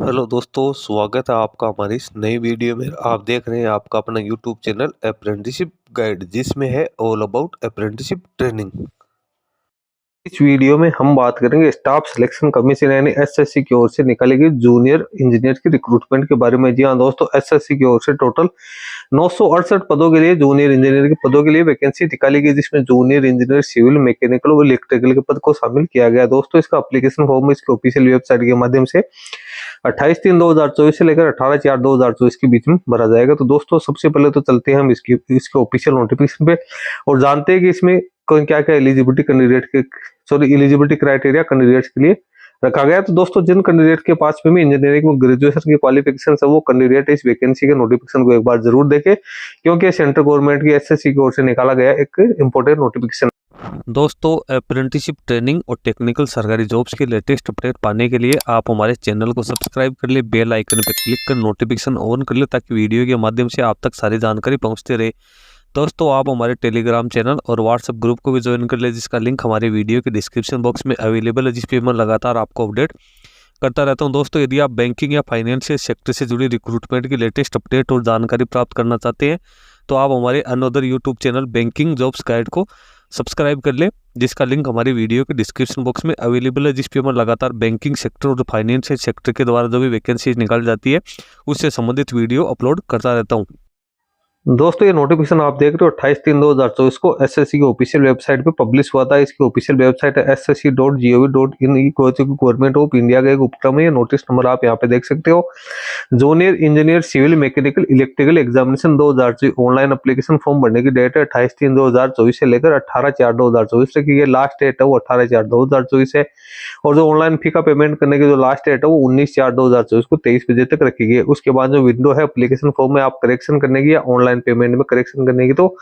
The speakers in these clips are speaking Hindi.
हेलो दोस्तों, स्वागत है आपका हमारी इस नई वीडियो में। आप देख रहे हैं आपका अपना यूट्यूब चैनल अप्रेंटिसशिप गाइड, जिसमें है ऑल अबाउट अप्रेंटिसशिप ट्रेनिंग। इस वीडियो में हम बात करेंगे स्टाफ सिलेक्शन कमीशन यानी एसएससी की ओर से निकाली गई जूनियर इंजीनियर की रिक्रूटमेंट के बारे में। जी हाँ दोस्तों, एसएससी की ओर से टोटल 968 पदों के लिए जूनियर इंजीनियर के पदों के लिए वैकेंसी निकाली गई, जिसमें जूनियर इंजीनियर सिविल, मैकेनिकल और इलेक्ट्रिकल के पद को शामिल किया गया। दोस्तों, इसका एप्लीकेशन फॉर्म इसके ऑफिशियल वेबसाइट के माध्यम से 28/3/2024 से लेकर 18/4/2024 के बीच में भरा जाएगा। तो दोस्तों, सबसे पहले तो चलते हैं हम इसके ऑफिशियल नोटिफिकेशन पे और जानते हैं कि इसमें क्या क्या एलिजिबिलिटी क्राइटेरिया कैंडिडेट्स के लिए रखा गया। तो दोस्तों, जिन कैंडिडेट के पास में इंजीनियरिंग में ग्रेजुएशन की क्वालिफिकेशन है, वो कैंडिडेट इस वैकेंसी के नोटिफिकेशन को एक बार जरूर देखें, क्योंकि सेंट्रल गवर्नमेंट की एसएससी की ओर से निकाला गया एक इंपोर्टेंट नोटिफिकेशन। दोस्तों, अप्रेंटिसशिप ट्रेनिंग और टेक्निकल सरकारी जॉब्स के लेटेस्ट अपडेट पाने के लिए आप हमारे चैनल को सब्सक्राइब कर ले, बेल आइकन पर क्लिक कर नोटिफिकेशन ऑन कर ले, ताकि वीडियो के माध्यम से आप तक सारी जानकारी पहुंचते रहे। दोस्तों, आप हमारे टेलीग्राम चैनल और व्हाट्सएप ग्रुप को भी ज्वाइन कर ले, जिसका लिंक हमारे वीडियो के डिस्क्रिप्शन बॉक्स में अवेलेबल है, जिस पे मैं लगातार आपको अपडेट करता रहता हूं। दोस्तों, यदि आप बैंकिंग या फाइनेंशियल सेक्टर से जुड़ी रिक्रूटमेंट की लेटेस्ट अपडेट और जानकारी प्राप्त करना चाहते हैं, तो आप हमारे another YouTube channel banking jobs guide को सब्सक्राइब कर ले, जिसका लिंक हमारे वीडियो के डिस्क्रिप्शन बॉक्स में अवेलेबल है, जिस पे मैं लगातार बैंकिंग सेक्टर और फाइनेंशियल सेक्टर के द्वारा जो भी वैकेंसी निकाल जाती है, उससे संबंधित वीडियो अपलोड करता रहता हूँ। दोस्तों, ये नोटिफिकेशन आप देख रहे हो 28/3/2024 को एसएससी की ऑफिशियल वेबसाइट पे पब्लिश हुआ था। इसकी ऑफिशियल वेबसाइट है ssc.gov.in। गवर्नमेंट ऑफ इंडिया का एक उपक्रम है। ये नोटिस नंबर आप यहाँ पे देख सकते हो। Junior engineer civil, mechanical, electrical examination 2024 online application form भरने की डेट है 28/3/2024 से लेकर 18/4/2024 तक। ये लास्ट डेट है वो 18/4/2024 है, और जो ऑनलाइन फी का पेमेंट करने की जो लास्ट डेट है वो 19/4/2024 को 23 बजे तक रखी गई है। उसके बाद जो विंडो है एप्लीकेशन फॉर्म में आप करेक्शन करने की या ऑनलाइन पेमेंट में करेक्शन करने की, तो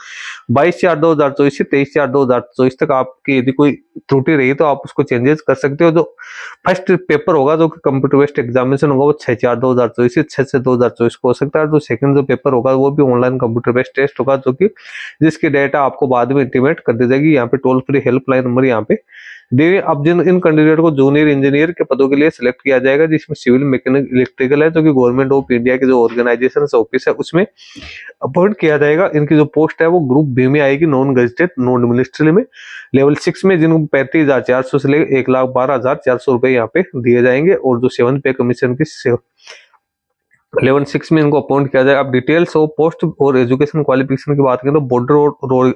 22/4/2024 से 23/4/2024 तक आपकी यदि कोई त्रुटि रही तो आप उसको चेंजेस कर सकते हो। जो फर्स्ट पेपर होगा जो कि कंप्यूटर बेस्ड एग्जामिनेशन होगा, वो 6/4/2024 से 6/6/2024 को हो सकता है। जो सेकंड जो पेपर होगा वो भी ऑनलाइन कंप्यूटर बेस्ड टेस्ट होगा, जो कि जिसकी डेटा आपको बाद में इंटीमेट कर दी जाएगी। यहाँ पे टोल फ्री हेल्पलाइन नंबर यहाँ पे देखिए। अब जिन इन कैंडिडेट को जूनियर इंजीनियर के पदों के लिए सिलेक्ट किया जाएगा, जिसमें सिविल, मैकेनिकल, इलेक्ट्रिकल है, जो कि गवर्नमेंट ऑफ इंडिया के जो ऑर्गेनाइजेशन ऑफिस है उसमें अपॉइंट किया जाएगा। इनकी जो पोस्ट है वो ग्रुप बी में आएगी, नॉन गजेटेड नॉन मिनिस्ट्री में। लेवल 6 में जिनको 35,400 से लेकर 1,12,400 रुपए यहाँ पे दिए जाएंगे, और जो 7 पे कमीशन की लेवल 6 में इनको अपॉइंट किया जाएगा। अब डिटेल्स ऑफ पोस्ट और एजुकेशन क्वालिफिकेशन की बात करें तो बॉर्डर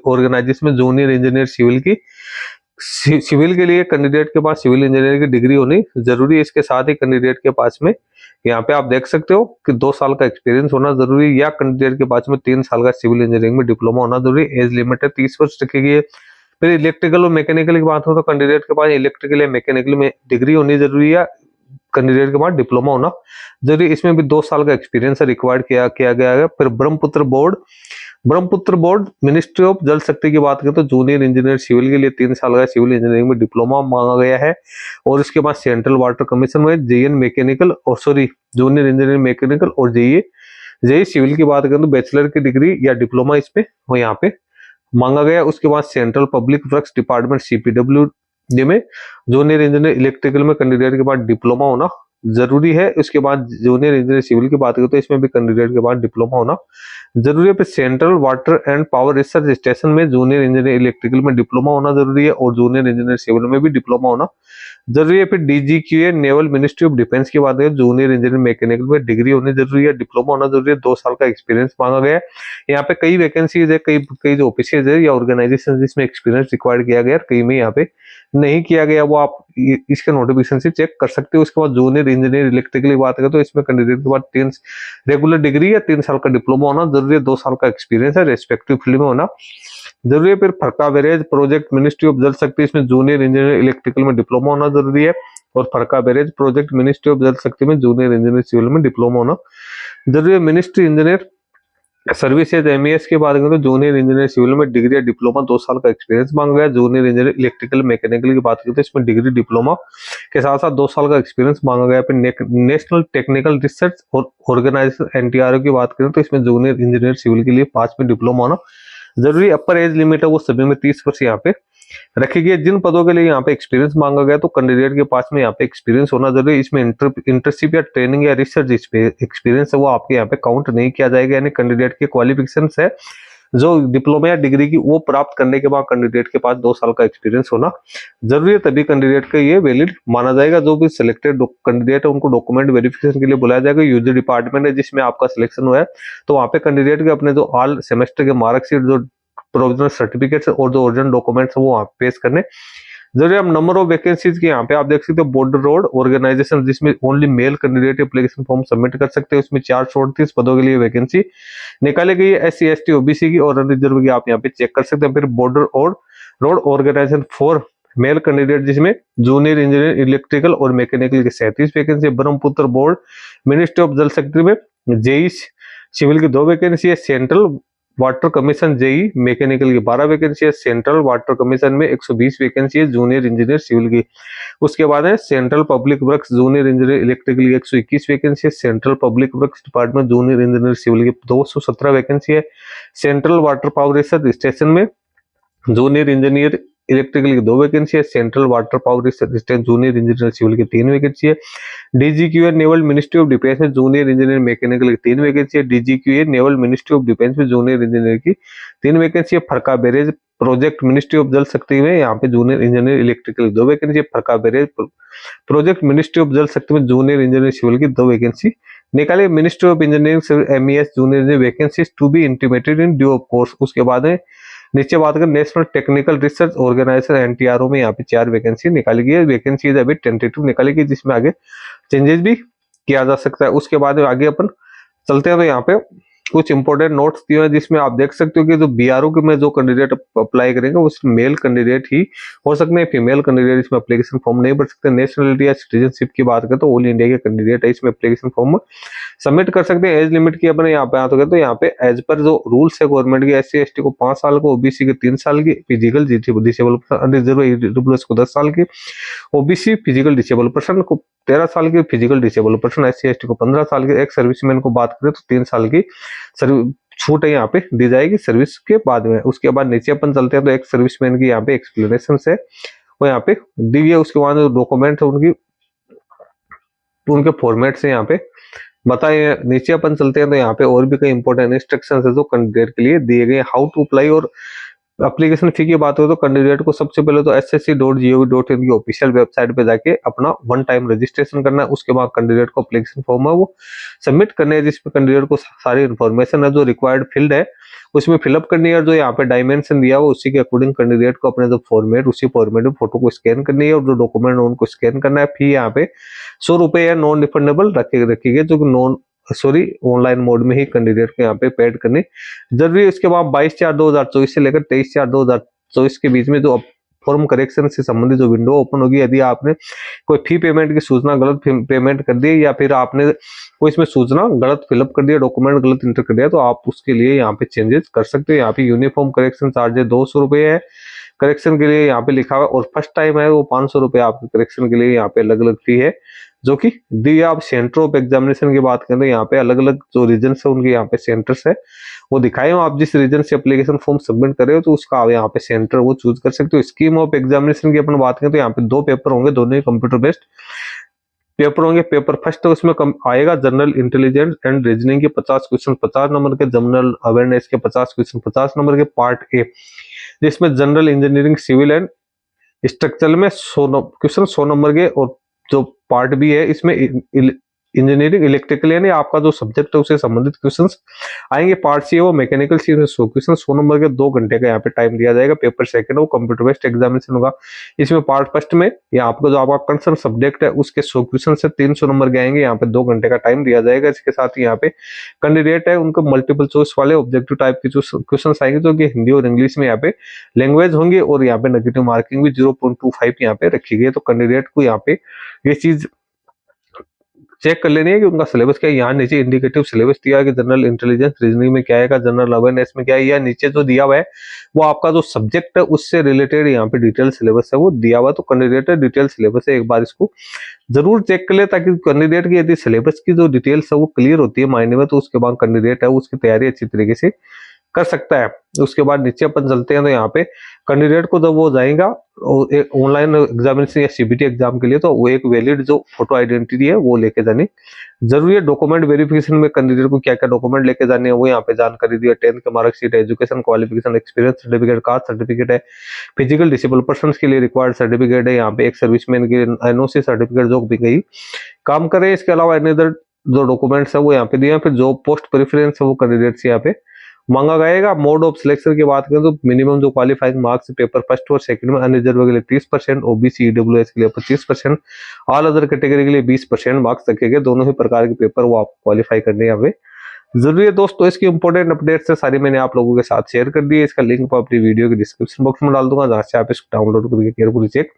ऑर्गेनाइजेशन में जूनियर इंजीनियर सिविल की सिविल के लिए कैंडिडेट के पास सिविल इंजीनियरिंग की डिग्री होनी जरूरी है। इसके साथ ही कैंडिडेट के पास में यहाँ पे आप देख सकते हो कि 2 साल का एक्सपीरियंस होना जरूरी है, या कैंडिडेट के पास में 3 साल का सिविल इंजीनियरिंग में डिप्लोमा होना जरूरी है। एज लिमिट है 30 वर्ष रखी गई है। फिर इलेक्ट्रिकल और मैकेनिकल की बात हो तो कैंडिडेट के पास इलेक्ट्रिकल या मैकेनिकल में डिग्री होनी जरूरी है, कैंडिडेट के पास डिप्लोमा होना जरूरी। इसमें भी 2 साल का एक्सपीरियंस रिक्वायर्ड किया गया है। फिर Brahmaputra board ministry of Jal शक्ति की बात करें तो जूनियर इंजीनियर सिविल के लिए 3 साल का सिविल इंजीनियरिंग में डिप्लोमा मांगा गया है। और इसके बाद सेंट्रल वाटर कमीशन में जेएन मैकेनिकल और जूनियर इंजीनियर मैकेनिकल और जेई सिविल की बात करें तो बैचलर की डिग्री या डिप्लोमा इस पे वो यहाँ पे मांगा गया। उसके बाद central public works department CPWD में जूनियर इंजीनियर इलेक्ट्रिकल में कैंडिडेट के पास डिप्लोमा होना जरूरी है। उसके बाद जूनियर इंजीनियर सिविल की बात करें तो इसमें भी कैंडिडेट के पास डिप्लोमा होना जरूरी है। फिर central water and power research station में जूनियर इंजीनियर इलेक्ट्रिकल में डिप्लोमा होना जरूरी है, और जूनियर इंजीनियर सिविल में भी डिप्लोमा होना जरूरी है। फिर DGQA naval ministry of defence की बात करें जूनियर इंजीनियर मैकेनिकल में डिग्री होनी जरूरी है, डिप्लोमा होना जरूरी है, 2 साल का एक्सपीरियंस मांगा गया है। यहाँ पे कई वैकेंसीज है, कई जो ऑफिसेज है या ऑर्गेनाइजेशन जिसमें एक्सपीरियंस रिक्वायर्ड किया गया, कई में यहाँ पे नहीं किया गया, वो आप इसके नोटिफिकेशन से चेक कर सकते हो। उसके बाद जूनियर इंजीनियर इलेक्ट्रिकल की बात करें तो इसमें कैंडिडेट के बाद 3 रेगुलर डिग्री या 3 साल का डिप्लोमा होना जरूरी है, 2 साल का एक्सपीरियंस है रेस्पेक्टिव फील्ड में होना जरूरी है। फिर फरका barrage project ministry of Jal शक्ति, इसमें जूनियर इंजीनियर इलेक्ट्रिकल में डिप्लोमा होना जरूरी है, और फरका barrage project ministry of Jal Shakti में जूनियर इंजीनियर सिविल में डिप्लोमा होना जरूरी है। मिनिस्ट्री इंजीनियर सर्विसेज MES के बात करें तो जूनियर इंजीनियर सिविल में डिग्री या डिप्लोमा 2 साल का एक्सपीरियंस मांगा गया। जूनियर इंजीनियर इलेक्ट्रिकल मैकेनिकल की बात करें तो इसमें डिग्री डिप्लोमा के साथ साथ 2 साल का एक्सपीरियंस मांगा गया। फिर नेशनल टेक्निकल रिसर्च और ऑर्गेनाइजेशन NTRO की बात करें तो इसमें जूनियर इंजीनियर सिविल के लिए 5 में डिप्लोमा होना जरूरी। अपर एज लिमिट है वो सभी में 30 वर्ष यहाँ पे रखी गई है। जिन पदों के लिए यहाँ पे एक्सपीरियंस मांगा गया तो कैंडिडेट के पास में यहाँ पे एक्सपीरियंस होना जरूरी है। इसमें इंटर्नशिप या ट्रेनिंग या रिसर्च एक्सपीरियंस है वो आपके यहाँ पे काउंट नहीं किया जाएगा, यानी कैंडिडेट के क्वालिफिकेशन है जो डिप्लोमा या डिग्री की वो प्राप्त करने के बाद कैंडिडेट के पास 2 साल का एक्सपीरियंस होना जरूरी है, तभी कैंडिडेट का ये वैलिड माना जाएगा। जो भी सिलेक्टेड कैंडिडेट है उनको डॉक्यूमेंट वेरिफिकेशन के लिए बुलाया जाएगा। यूजी डिपार्टमेंट है जिसमें आपका सिलेक्शन हुआ है तो वहाँ पे कैंडिडेट के अपने जो ऑल सेमेस्टर के मार्कशीट, जो प्रोविजनल सर्टिफिकेट्स और जो ओरिजिनल डॉक्यूमेंट्स वो वहाँ पेश करने जरूरी। अब नंबर ऑफ वैकेंसीज के यहाँ पे आप देख सकते हो बॉर्डर रोड ऑर्गेनाइजेशन जिसमें only male candidate application form submit कर सकते हैं। उसमें 438 पदों के लिए वैकेंसी निकाली गई है, SC ST OBC की और अनरिजर्व की आप यहाँ पे चेक कर सकते हैं। फिर बॉर्डर और road organisation for male candidate जिसमें जूनियर इंजीनियर इलेक्ट्रिकल और मैकेनिकल की 37 vacancy. Brahmaputra board ministry of Jal Shakti में जेई सिविल की 2 वैकेंसी है। Central water commission JE mechanical की 12 वैकेंसी है। सेंट्रल वाटर कमीशन में 120 वैकेंसी है जूनियर इंजीनियर सिविल की। उसके बाद है central public works junior engineer electrical की 121 वैकेंसी है। Central public works department junior engineer civil की 217 वैकेंसी है। Central water power research station में जूनियर इंजीनियर इलेक्ट्रिकल की 2 वैकेंसी है। Central water power research station junior engineer civil की 3 वैकेंसी है। DGQA naval ministry of defence में जूनियर इंजीनियर मैकेनिकल की 3 वैकेंसी है। DGQA naval ministry of defence में जूनियर इंजीनियर की 3 वैकेंसी है। फरका barrage project ministry of Jal Shakti में यहाँ पे जूनियर इंजीनियर इलेक्ट्रिकल की 2 वैकेंसी है। फरका barrage project ministry of Jal Shakti में जूनियर इंजीनियर सिविल की 2 वैकेंसी निकाले। Ministry of engineering MES junior engineer vacancies to be intimated in due of course. उसके बाद है नीचे बात करें national technical research organisation NTRO में यहाँ पे 4 वैकेंसी निकाली गई है। वैकेंसी अभी टेंटेटिव निकाली गई जिसमें आगे चेंजेस भी किया जा सकता है। उसके बाद आगे अपन चलते हैं तो यहाँ पे कुछ इंपॉर्टेंट नोट्स दिए हैं जिसमें आप देख सकते हो कि जो BRO के में जो कैंडिडेट अप्लाई करेंगे वो मेल कैंडिडेट ही हो सकते हैं, फीमेल कैंडिडेट इसमें एप्लीकेशन फॉर्म नहीं भर सकते। नेशनलिटी या सिटीजनशिप की बात करें तो ऑल इंडिया के कैंडिडेट है इसमें एप्लीकेशन फॉर्म सबमिट कर सकते हैं। एज लिमिट की अपने यहाँ पे तो यहाँ पे एज पर जो रूल्स है गवर्नमेंट के SC ST को 5 साल को, OBC के 3 साल की, फिजिकल डिसेबल पर्सन को 10 साल की, OBC फिजिकल डिसेबल पर्सन को 13 साल की, physical disable person SC ST को 15 साल की। एक सर्विसमैन को बात करें तो 3 साल की छूट है यहाँ पे दी जाएगी सर्विस के बाद में। उसके बाद नीचे अपन चलते हैं तो एक सर्विसमैन की यहाँ पे एक्सप्लेनेशन है वो यहाँ पे दी गई है। उसके बाद डॉक्यूमेंट है उनके फॉर्मेट से यहाँ पे बताइए। नीचे अपन चलते हैं तो यहाँ पे और भी कई इंपॉर्टेंट इंस्ट्रक्शंस है जो कैंडिडेट के लिए दिए गए। हाउ टू अप्लाई और एप्लीकेशन फी की बात करें तो कैंडिडेट को सबसे पहले तो ssc.gov.in की ऑफिशियल वेबसाइट पे जाके अपना 1 टाइम रजिस्ट्रेशन करना है। उसके बाद कैंडिडेट को एप्लीकेशन फॉर्म है वो सबमिट करने है जिसमें कैंडिडेट को सारी इन्फॉर्मेशन है जो रिक्वायर्ड फील्ड है उसमें फिलअप करनी है। जो यहाँ पे डायमेंशन दिया हुआ उसी के अकॉर्डिंग कैंडिडेट को अपने जो फॉर्मेट उसी फॉर्मेट में फोटो को स्कैन करनी है और जो डॉक्यूमेंट उनको स्कैन करना है। फी यहाँ पे 100 रुपए या नॉन रिफंडेबल रखी गई जो ऑनलाइन मोड में ही कैंडिडेट को यहाँ पे पेड करनी जरूरी है। उसके बाद 22/4/2024 से लेकर 23/4/2024 के बीच में जो फॉर्म करेक्शन से संबंधित जो विंडो ओपन होगी, यदि आपने कोई फी पेमेंट की सूचना गलत पेमेंट कर दी या फिर आपने कोई इसमें सूचना गलत फिलअप कर दिया, डॉक्यूमेंट गलत इंटर कर दिया, तो आप उसके लिए यहाँ पे चेंजेस कर सकते हो। यहाँ पे यूनिफॉर्म करेक्शन चार्ज 200 रुपए है करेक्शन के लिए यहाँ पे लिखा हुआ है, और फर्स्ट टाइम है वो 500 रुपए आपके करेक्शन के लिए यहाँ पे अलग अलग फी है जो कि दी। आप सेंटर ऑफ एग्जामिनेशन की बात करें तो यहाँ पे अलग अलग जो रीजन है उनके यहाँ पे सेंटर्स है वो दिखाए हो। आप जिस रीजन से एप्लीकेशन फॉर्म सबमिट कर रहे हो तो उसका आप यहाँ पे सेंटर वो चूज कर सकते हो। स्कीम ऑफ एग्जामिनेशन की अपन बात करें तो यहाँ पे 2 पेपर होंगे, दोनों ही कंप्यूटर बेस्ड पेपर होंगे। पेपर फर्स्ट है उसमें आएगा जनरल इंटेलिजेंस एंड रीजनिंग के 50 क्वेश्चन 50 नंबर के, जनरल अवेयरनेस के 50 क्वेश्चन 50 नंबर के पार्ट ए, जिसमें general engineering civil and structural में 100 क्वेश्चन 100 नंबर के, और जो पार्ट बी है इसमें इंजीनियरिंग इलेक्ट्रिकल यानी आपका जो सब्जेक्ट है उससे संबंधित क्वेश्चंस आएंगे। पार्ट सी है वो मैकेनिकल सी में 100 क्वेश्चन 100 नंबर के 2 घंटे का यहाँ पे टाइम दिया जाएगा। पेपर सेकंड वो कंप्यूटर बेस्ड एग्जामिनेशन होगा। इसमें पार्ट फर्स्ट में या आपका जो आपका कंसर्न सब्जेक्ट है उसके 100 क्वेश्चन से 300 नंबर के आएंगे, यहाँ पे 2 घंटे का टाइम दिया जाएगा। इसके साथ ही यहाँ पे कैंडिडेट है उनको मल्टीपल चॉइस वाले ऑब्जेक्टिव टाइप के क्वेश्चन आएंगे जो कि हिंदी और इंग्लिश में यहाँ पे लैंग्वेज होंगे, और यहाँ पे नेगेटिव मार्किंग भी 0.25 यहाँ पे रखी गई। तो कैंडिडेट को यहाँ पे ये चीज चेक कर लेनी है कि उनका सिलेबस क्या है। यहाँ नीचे इंडिकेटिव सिलेबस दिया है कि जनरल इंटेलिजेंस रीजनिंग में क्या है, जनरल अवेयरनेस में क्या है, या नीचे जो दिया हुआ है वो आपका जो सब्जेक्ट है उससे रिलेटेड यहाँ पे डिटेल सिलेबस है वो दिया हुआ। तो कैंडिडेट डिटेल सिलेबस है, एक बार इसको जरूर चेक कर ले ताकि कैंडिडेट की यदि सिलेबस की जो डिटेल्स है वो क्लियर होती है मायने में, तो उसके बाद कैंडिडेट है उसकी तैयारी अच्छी तरीके से कर सकता है। उसके बाद नीचे अपन चलते हैं तो यहाँ पे कैंडिडेट को जब वो जाएगा ऑनलाइन एग्जामिनेशन या सीबीटी एग्जाम के लिए, तो वो एक वैलिड जो फोटो आइडेंटिटी है वो लेके जानी जरूरी है। डॉक्यूमेंट वेरिफिकेशन में कैंडिडेट को क्या क्या डॉक्यूमेंट लेके जाने हैं वो यहाँ पे जानकारी दी है। 10th का मार्कशीट है, education qualification, experience certificate, caste certificate है, फिजिकल डिसेबल पर्सन के लिए रिक्वायर्ड सर्टिफिकेट है, यहाँ पे एक सर्विसमैन की एनओसी सर्टिफिकेट जो भी गई काम करे। इसके अलावा अनदर जो डॉक्यूमेंट्स है वो यहाँ पे दिए हैं। फिर जॉब पोस्ट प्रेफरेंस है वो कैंडिडेट से यहाँ पे मांगा गएगा। मोड ऑफ सिलेक्शन की बात करें तो मिनिमम जो क्वालिफाइंग मार्क्स पेपर फर्स्ट और सेकंड में अनरिजर्व के लिए 30%, ओबीसी ईडब्ल्यूएस के लिए 25%, ऑल अदर कैटेगरी के लिए 20% मार्क्स रखेंगे। दोनों ही प्रकार के पेपर वो आप क्वालिफाई करने यहाँ पे जरूरी है दोस्तों। इसकी इंपॉर्टेंट अपडेट्स है सारी मैंने आप लोगों के साथ शेयर कर दी है। इसका लिंक मैं अपनी वीडियो के डिस्क्रिप्शन बॉक्स में डाल दूंगा, जहां से आप इसको डाउनलोड करके केयरफुली चेक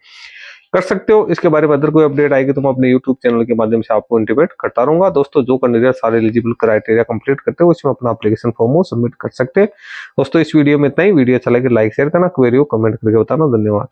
कर सकते हो। इसके बारे में अदर कोई अपडेट आएगी तो मैं अपने यूट्यूब चैनल के माध्यम से आपको इंटीमेट करता रहूंगा। दोस्तों जो कैंडिडेट सारे एलिजिबल क्राइटेरिया कंप्लीट करते हो इसमें अपना एप्लीकेशन फॉर्म वो सबमिट कर सकते हैं। दोस्तों इस वीडियो में इतना ही। वीडियो अच्छा लगे लाइक शेयर करना, क्वेरी हो कमेंट करके बताना। धन्यवाद।